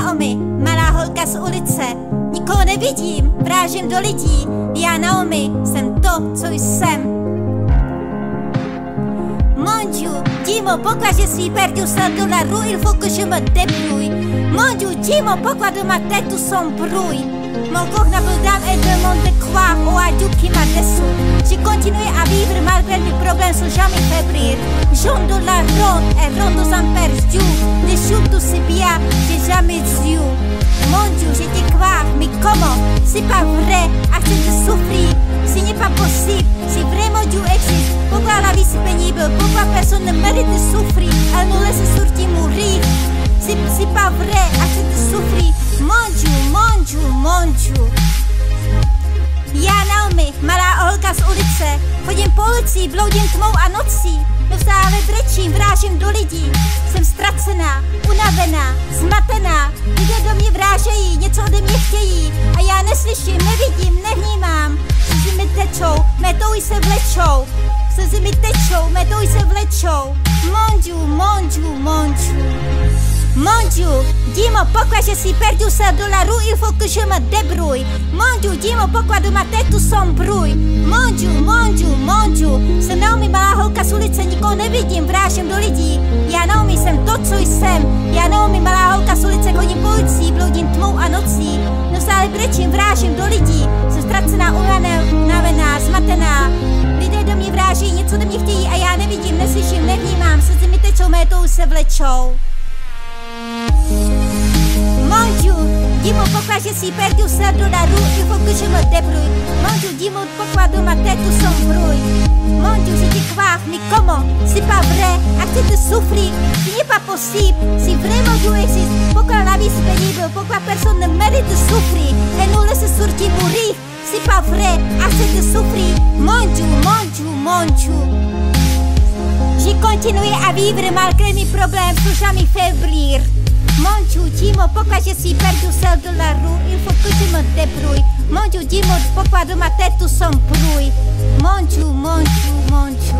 Naomi, malá holka z ulice. Nikoho nevidím, vrážím do lidí. Já Naomi, jsem to, co jsem. Mon Dieu, dis-moi pourquoi je suis perdu seul dans la rue, il faut que je me débrouille. Mon Dieu, dis-moi pourquoi de ma tête tout s'embrouille. Mon corps n'a plus d'âme et demande de croire au adieu qui m'a déçu. J'ai continué à vivre malgré mes problèmes sans jamais faiblir. Jaune de la ronde et ronde dans un perdu. Des choses aussi bien, j'ai jamais eu. Mon Dieu, je te crois, mais comment? C'est pas vrai, assez de souffrir. Ce n'est pas possible, si vraiment Dieu existe. Pourquoi la vie c'est pénible? Pourquoi personne ne mérite de souffrir? Elle nous laisse sortir mourir. C'est pas vrai, assez de souffrir. Mon Dieu, mon Dieu, mon Dieu. Já Naomi, malá holka z ulice. Chodím po ulici, bloudím tmou a nocí. Neustále brečím, vrážím do lidí. Jsem ztracená, unavená, zmatená. Lidé do mě vrážejí, něco ode mě chtějí. A já neslyším, nevidím, nevnímám. Slzy mi tečou, mé touhy se vlečou. Slzy mi tečou, mé touhy se vlečou. Mon Dieu, mon Dieu, mon Dieu. Mon Dieu, dis-moi pourquoi je suis perdu seul dans la rue, il faut que je me débrouille. Mon Dieu, dis-moi pourquoi de ma tête tout s'embrouille. Mon Dieu, mon Dieu, mon Dieu. Jsem Naomi, malá holka z ulice, nikoho nevidím, vrážím do lidí. Já Naomi, jsem to, co jsem. Já Naomi, malá holka z ulice, chodím po ulici, bloudím tmou a nocí. Neustále brečím, vrážím do lidí. Jsem ztracená, unavená, zmatená. Lidé do mě vráží, něco ode mě chtějí a já nevidím, neslyším, nevnímám. Slzy mi tečou, mé touhy se vlečou. Mon Dieu, dis-moi pourquoi je suis perdu seul dans la rue, il faut que je me débrouille. Mon Dieu, dis-moi pourquoi dans ma tête tout s'embrouille. Mon Dieu, je te crois, mais comment? C'est pas vrai, assez de souffrir, ce n'est pas possible. Si vraiment Dieu existe, pourquoi la vie c'est pénible? Pourquoi personne ne mérite de souffrir et nous laisse sortir mourir? C'est pas vrai, assez de souffrir. Mon Dieu, mon Dieu, mon Dieu. J'ai continué à vivre malgré mes problèmes sans jamais faiblir. Mon Dieu, dis-moi pourquoi je suis perdu seul dans la rue, il faut que je me débrouille. Mon Dieu, dis-moi pourquoi de ma tête tout s'embrouille. Mon Dieu, mon Dieu, mon Dieu.